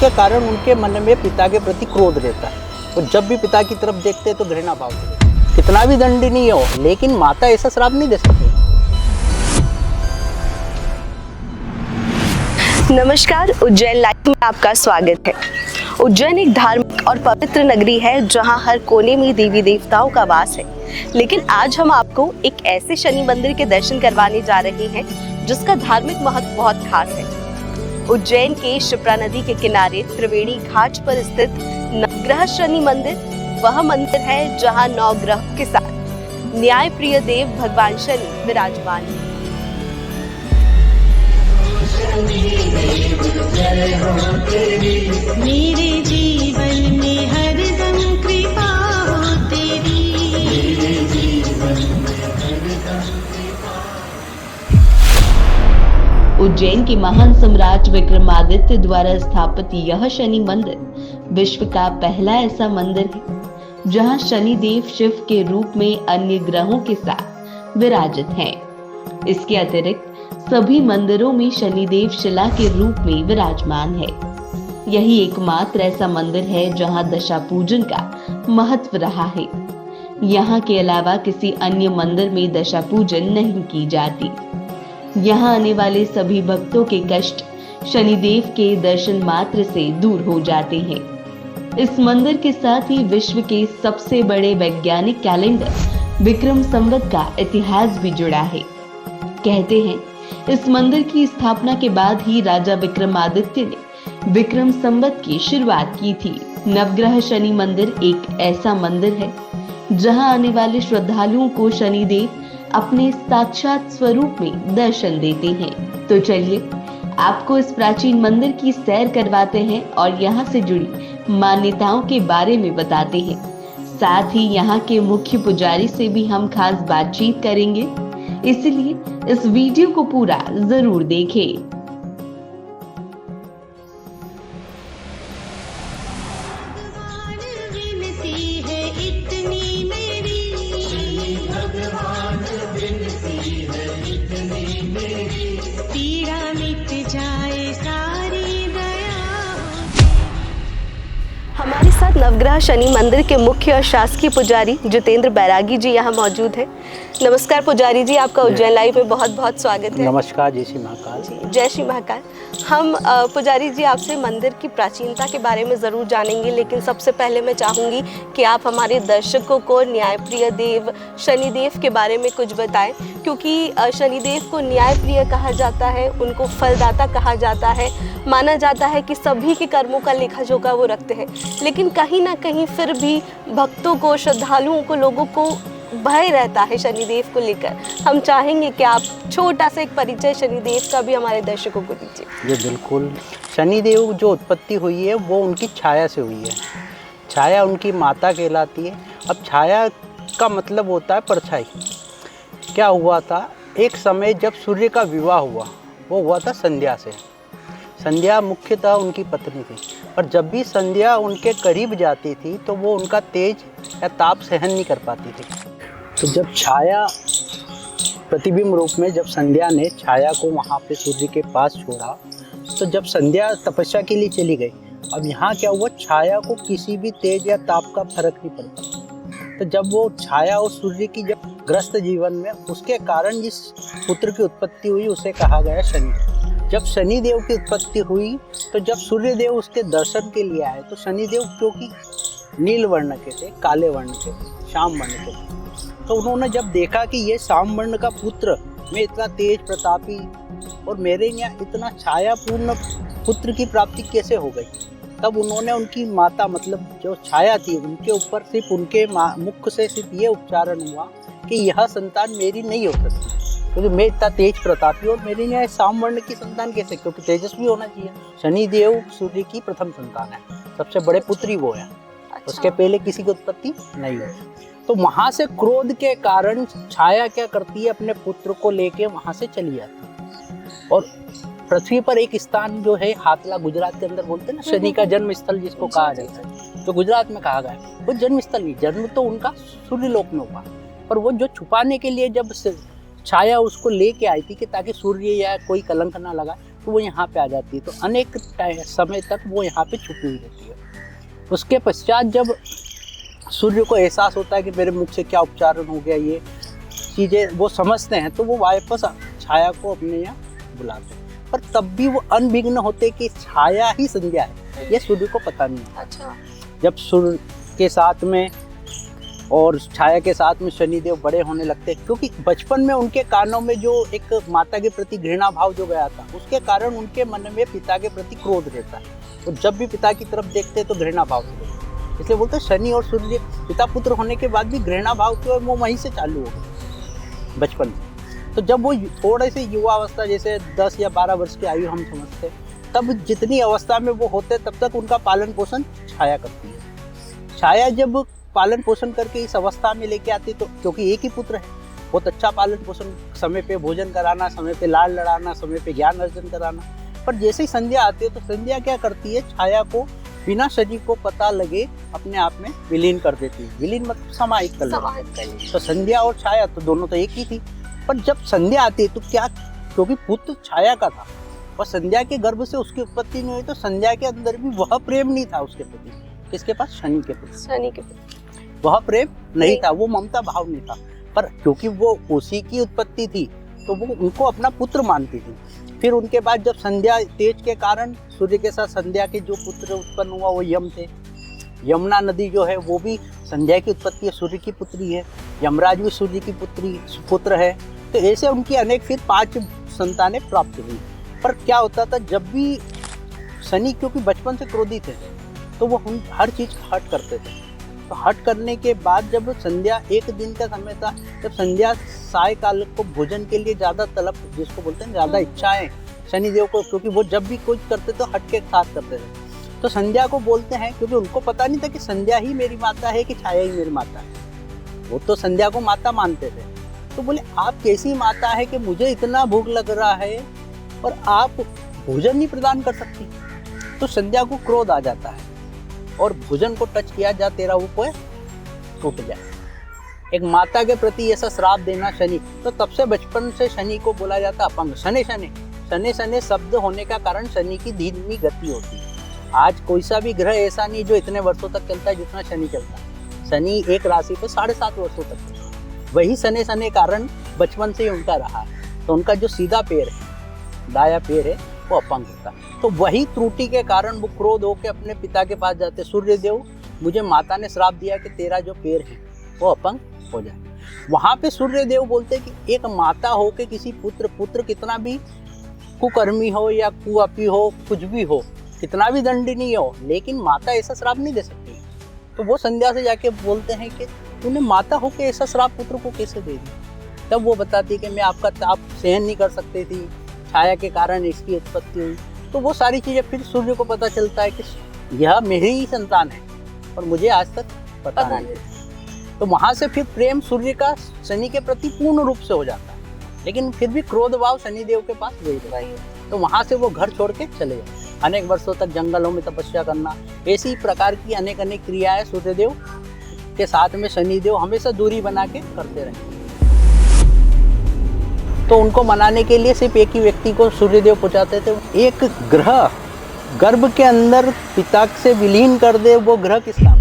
जिसके कारण उनके मन में पिता के प्रति क्रोध रहता है। और जब भी पिता की तरफ देखते हैं तो घृणा भाव से, कितना भी दंडनीय हो, लेकिन माता ऐसा श्राप नहीं दे सकती। नमस्कार, उज्जैन लाइव में आपका स्वागत है। उज्जैन एक धार्मिक और पवित्र नगरी है जहां हर कोने में देवी देवताओं का वास है। लेकिन आज हम आपको एक ऐसे शनि मंदिर के दर्शन करवाने जा रहे हैं जिसका धार्मिक महत्व बहुत खास है। उज्जैन के शिप्रा नदी के किनारे त्रिवेणी घाट पर स्थित नवग्रह शनि मंदिर वह मंदिर है जहां 9 ग्रह के साथ न्याय प्रिय देव भगवान शनि विराजमान है। मेरे जीवन में हरदम कृपा हो तेरी। उज्जैन के महान सम्राट विक्रमादित्य द्वारा स्थापित यह शनि मंदिर विश्व का पहला ऐसा मंदिर है जहां शनि देव शिव के रूप में अन्य ग्रहों के साथ विराजित हैं। इसके अतिरिक्त सभी मंदिरों में शनिदेव शिला के रूप में विराजमान है। यही एकमात्र ऐसा मंदिर है जहां दशा पूजन का महत्व रहा है। यहाँ के अलावा किसी अन्य मंदिर में दशा पूजन नहीं की जाती। यहाँ आने वाले सभी भक्तों के कष्ट शनिदेव के दर्शन मात्र से दूर हो जाते हैं। इस मंदिर के साथ ही विश्व के सबसे बड़े वैज्ञानिक कैलेंडर विक्रम संवत का इतिहास भी जुड़ा है। कहते हैं इस मंदिर की स्थापना के बाद ही राजा विक्रमादित्य ने विक्रम संवत की शुरुआत की थी। नवग्रह शनि मंदिर एक ऐसा मंदिर है जहां आने वाले श्रद्धालुओं को शनिदेव अपने साक्षात स्वरूप में दर्शन देते हैं। तो चलिए आपको इस प्राचीन मंदिर की सैर करवाते हैं और यहाँ से जुड़ी मान्यताओं के बारे में बताते हैं। साथ ही यहाँ के मुख्य पुजारी से भी हम खास बातचीत करेंगे, इसलिए इस वीडियो को पूरा जरूर देखें। हमारे साथ नवग्रह शनि मंदिर के मुख्य और शासकीय पुजारी जितेंद्र बैरागी जी यहाँ मौजूद है। नमस्कार पुजारी जी, आपका उज्जैन लाइव में बहुत बहुत स्वागत है। नमस्कार, जय श्री महाकाल। जय श्री महाकाल। हम पुजारी जी आपसे मंदिर की प्राचीनता के बारे में ज़रूर जानेंगे, लेकिन सबसे पहले मैं चाहूँगी कि आप हमारे दर्शकों को न्यायप्रिय देव शनिदेव के बारे में कुछ बताएं, क्योंकि शनिदेव को न्यायप्रिय कहा जाता है, उनको फलदाता कहा जाता है। माना जाता है कि सभी के कर्मों का लेखा जोखा वो रखते हैं, लेकिन कहीं ना कहीं फिर भी भक्तों को, श्रद्धालुओं को, लोगों को भय रहता है शनिदेव को लेकर। हम चाहेंगे कि आप छोटा सा एक परिचय शनिदेव का भी हमारे दर्शकों को दीजिए। ये बिल्कुल, शनिदेव जो उत्पत्ति हुई है वो उनकी छाया से हुई है। छाया उनकी माता कहलाती है। अब छाया का मतलब होता है परछाई। क्या हुआ था, एक समय जब सूर्य का विवाह हुआ, वो हुआ था संध्या से। संध्या मुख्यतः उनकी पत्नी थी, पर जब भी संध्या उनके करीब जाती थी तो वो उनका तेज या ताप सहन नहीं कर पाती थी। तो जब छाया प्रतिबिंब रूप में जब संध्या ने छाया को वहाँ पे सूर्य के पास छोड़ा, तो जब संध्या तपस्या के लिए चली गई, अब यहाँ क्या हुआ, छाया को किसी भी तेज या ताप का फर्क नहीं पड़ता। तो जब वो छाया और सूर्य की जब ग्रस्त जीवन में, उसके कारण जिस पुत्र की उत्पत्ति हुई उसे कहा गया शनि। जब शनिदेव की उत्पत्ति हुई तो जब सूर्यदेव उसके दर्शन के लिए आए, तो शनिदेव क्योंकि नील वर्ण के थे, काले वर्ण के थे, श्याम वर्ण के थे, तो उन्होंने जब देखा कि ये श्याम वर्ण का पुत्र मैं इतना तेज प्रतापी और मेरे यहाँ इतना छायापूर्ण पुत्र की प्राप्ति कैसे हो गई, तब उन्होंने उनकी माता मतलब जो छाया थी उनके ऊपर सिर्फ उनके मुख से सिर्फ ये उच्चारण हुआ कि यह संतान मेरी नहीं हो सकती, क्योंकि मैं इतना तेज प्रतापी और मेरे यहाँ श्याम वर्ण की संतान कैसे, क्योंकि तेजस्वी होना चाहिए। शनिदेव सूर्य की प्रथम संतान है, सबसे बड़े पुत्री वो है। उसके पहले किसी की उत्पत्ति नहीं हुई। तो वहां से क्रोध के कारण छाया क्या करती है, अपने पुत्र को लेके वहां से चली जाती है। और पृथ्वी पर एक स्थान जो है हाथला, गुजरात के अंदर बोलते हैं ना, शनि का जन्म स्थल जिसको कहा जाता है, तो गुजरात में कहा गया है। वो जन्म स्थल नहीं, जन्म तो उनका सूर्यलोक में हुआ, पर वो जो छुपाने के लिए जब छाया उसको लेके आई थी कि ताकि सूर्य या कोई कलंक ना लगा, तो वो यहाँ पे आ जाती है, तो अनेक समय तक वो यहाँ पे छुपी हुई रहती है। उसके पश्चात जब सूर्य को एहसास होता है कि मेरे मुख से क्या उपचारण हो गया, ये चीज़ें वो समझते हैं, तो वो वापस छाया को अपने यहाँ बुलाते हैं। पर तब भी वो अनभिज्ञ होते कि छाया ही संध्या है, ये सूर्य को पता नहीं है। अच्छा। जब सूर्य के साथ में और छाया के साथ में शनिदेव बड़े होने लगते, क्योंकि बचपन में उनके कानों में जो एक माता के प्रति घृणा भाव जो गया था, उसके कारण उनके मन में पिता के प्रति क्रोध रहता है, और जब भी पिता की तरफ देखते तो घृणा भाव से देखते। इसलिए बोलते हैं शनि और सूर्य पिता पुत्र होने के बाद भी घृणा भाव के वो वहीं से चालू हो गए बचपन से। तो जब वो थोड़े से युवा अवस्था, जैसे 10 या 12 वर्ष की आयु हम समझते, तब जितनी अवस्था में वो होते तब तक उनका पालन पोषण छाया करती है। छाया जब पालन पोषण करके इस अवस्था में लेके आती, तो क्योंकि एक ही पुत्र है, बहुत अच्छा पालन पोषण, समय पे भोजन कराना, समय पे लाड़ लड़ाना, समय पे ज्ञान अर्जन कराना। पर जैसे ही संध्या आती है तो संध्या क्या करती है, छाया को बिना शनि को पता लगे अपने आप में विलीन कर देती है। विलीन मतलब समाहित कर लेती है। तो संध्या और छाया तो दोनों तो एक ही थी, पर जब संध्या आती है तो क्या, क्योंकि पुत्र छाया का था और संध्या के गर्भ से उसकी उत्पत्ति नहीं हुई, तो संध्या के अंदर भी वह प्रेम नहीं था उसके प्रति। किसके पास? शनि के प्रति। शनि के प्रति वह प्रेम नहीं था, वो ममता भाव नहीं था। पर क्योंकि वो उसी की उत्पत्ति थी तो वो उनको अपना पुत्र मानती थी। फिर उनके बाद जब संध्या तेज के कारण सूर्य के साथ संध्या के जो पुत्र उत्पन्न हुआ वो यम थे। यमुना नदी जो है वो भी संध्या की उत्पत्ति है, सूर्य की पुत्री है। यमराज भी सूर्य की पुत्र है। तो ऐसे उनकी अनेक फिर 5 संतानें प्राप्त हुई। पर क्या होता था, जब भी शनि क्योंकि बचपन से क्रोधी थे तो वो हर चीज का हट करते थे। तो हट करने के बाद जब संध्या, एक दिन का समय था जब संध्या साय काल को भोजन के लिए ज़्यादा तलब, जिसको बोलते हैं ज़्यादा इच्छाएं शनिदेव को, क्योंकि वो जब भी कुछ करते तो हट के साथ करते थे। तो संध्या को बोलते हैं, क्योंकि उनको पता नहीं था कि संध्या ही मेरी माता है कि छाया ही मेरी माता है। वो तो संध्या को माता मानते थे। तो बोले आप कैसी माता है कि मुझे इतना भूख लग रहा है और आप भोजन नहीं प्रदान कर सकती। तो संध्या को क्रोध आ जाता है और भोजन को टच किया जा तेरा वो कोई टूट जाए। एक माता के प्रति ऐसा श्राप देना शनि, तो तब से बचपन से शनि को बोला जाता अपंग। शनि शनि शनि शनि शब्द होने का कारण शनि की धीमी गति होती है। आज कोई सा भी ग्रह ऐसा नहीं जो इतने वर्षों तक चलता है जितना शनि चलता है। शनि एक राशि पे 7.5 वर्षों तक चलता है। वही शनि शनि कारण बचपन से ही उनका रहा है। तो उनका जो सीधा पैर है, दाया पैर है, वो अपंग होता है। तो वही त्रुटि के कारण वो क्रोध होकर अपने पिता के पास जाते, सूर्यदेव मुझे माता ने श्राप दिया कि तेरा जो पैर है वो अपंग हो जाए। वहां पे सूर्यदेव बोलते कि एक माता हो के किसी पुत्र कितना भी कुकर्मी हो या कुआपी हो, कुछ भी हो, कितना भी दंडनीय हो, लेकिन माता ऐसा श्राप नहीं दे सकती। तो वो संध्या से जाके बोलते हैं कि तूने माता होके ऐसा श्राप पुत्र को कैसे दे दी। तब वो बताती कि मैं आपका ताप सहन नहीं कर सकती थी, छाया के कारण इसकी उत्पत्ति हुई। तो वो सारी चीजें फिर सूर्य को पता चलता है कि यह मेरी ही संतान है और मुझे आज तक पता नहीं। तो वहां से फिर प्रेम सूर्य का शनि के प्रति पूर्ण रूप से हो जाता है, लेकिन फिर भी क्रोध भाव शनिदेव के पास वही रहता है। तो वहां से वो घर छोड़ के चले जाते। अनेक वर्षों तक जंगलों में तपस्या करना, ऐसी प्रकार की अनेक क्रियाएं सूर्यदेव के साथ में शनिदेव हमेशा दूरी बना के करते रहे। तो उनको मनाने के लिए सिर्फ एक ही व्यक्ति को सूर्यदेव पहुंचाते थे। एक ग्रह गर्भ के अंदर पिता से विलीन कर दे, वो ग्रह किस काम?